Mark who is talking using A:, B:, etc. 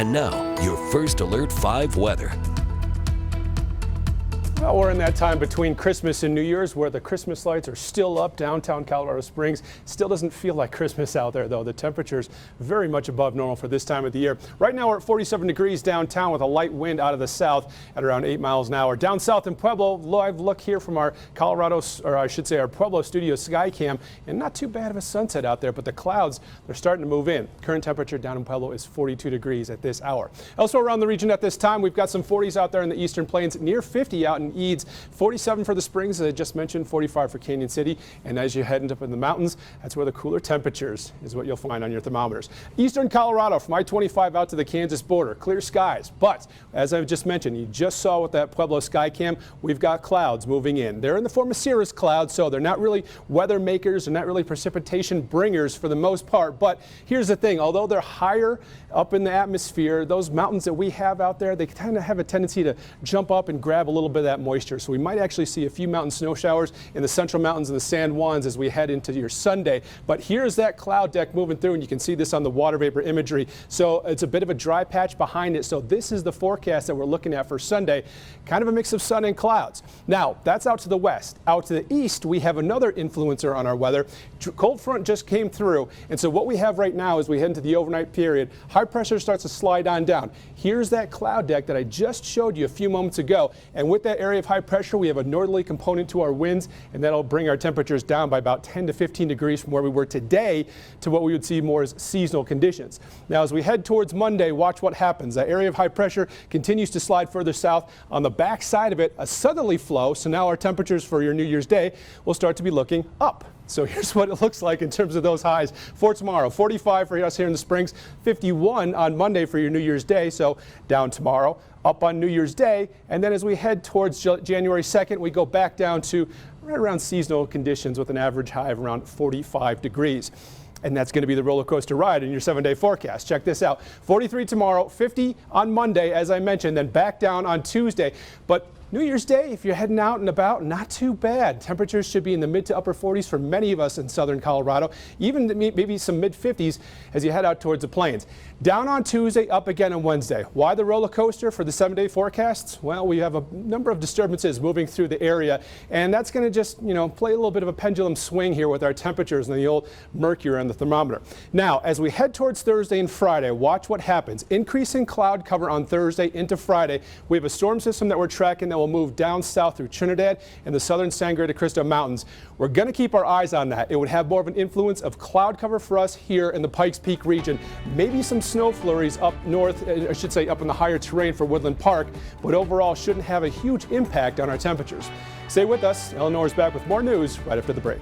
A: And now, your first Alert 5 weather.
B: Well, we're in that time between Christmas and New Year's where the Christmas lights are still up downtown Colorado Springs. Still doesn't feel like Christmas out there, though. The temperature's very much above normal for this time of the year. Right now, we're at 47 degrees downtown with a light wind out of the south at around 8 miles an hour. Down south in Pueblo, live look here from our Colorado, or I should say our Pueblo studio sky cam, and not too bad of a sunset out there, but the clouds, they're starting to move in. Current temperature down in Pueblo is 42 degrees at this hour. Elsewhere around the region at this time, we've got some 40s out there in the eastern plains, near 50 out in Eads, 47 for the Springs, as I just mentioned, 45 for Canyon City. And as you head up in the mountains, that's where the cooler temperatures is what you'll find on your thermometers. Eastern Colorado from I-25 out to the Kansas border, clear skies. But as I just mentioned, you just saw with that Pueblo sky cam, we've got clouds moving in. They're in the form of cirrus clouds, so they're not really weather makers, they're not really precipitation bringers for the most part. But here's the thing, although they're higher up in the atmosphere, those mountains that we have out there, they kind of have a tendency to jump up and grab a little bit of that moisture. So we might actually see a few mountain snow showers in the central mountains and the San Juans as we head into your Sunday. But here's that cloud deck moving through, and you can see this on the water vapor imagery. So it's a bit of a dry patch behind it. So this is the forecast that we're looking at for Sunday, kind of a mix of sun and clouds. Now, that's out to the west. Out to the east, we have another influencer on our weather. Cold front just came through, and so what we have right now as we head into the overnight period, high pressure starts to slide on down. Here's that cloud deck that I just showed you a few moments ago, and with that area of high pressure, we have a northerly component to our winds, and that'll bring our temperatures down by about 10 to 15 degrees from where we were today to what we would see more as seasonal conditions. Now, as we head towards Monday, watch what happens. That area of high pressure continues to slide further south. On the back side of it, a southerly flow, so now our temperatures for your New Year's Day will start to be looking up. So here's what it looks like in terms of those highs for tomorrow. 45 for us here in the Springs, 51 on Monday for your New Year's Day, so down tomorrow, up on New Year's Day, and then as we head towards January 2nd, we go back down to right around seasonal conditions with an average high of around 45 degrees. And that's going to be the roller coaster ride in your 7-day forecast. Check this out. 43 tomorrow, 50 on Monday, as I mentioned, then back down on Tuesday. But New Year's Day, if you're heading out and about, not too bad. Temperatures should be in the mid to upper 40s for many of us in southern Colorado, even maybe some mid 50s as you head out towards the plains. Down on Tuesday, up again on Wednesday. Why the roller coaster for the 7-day forecasts? Well, we have a number of disturbances moving through the area, and that's going to just, play a little bit of a pendulum swing here with our temperatures and the old mercury on the thermometer. Now, as we head towards Thursday and Friday, watch what happens. Increasing cloud cover on Thursday into Friday. We have a storm system that we're tracking that will move down south through Trinidad and the southern Sangre de Cristo Mountains. We're going to keep our eyes on that. It would have more of an influence of cloud cover for us here in the Pikes Peak region. Maybe some snow flurries up north, I should say up in the higher terrain for Woodland Park, but overall shouldn't have a huge impact on our temperatures. Stay with us. Eleanor's back with more news right after the break.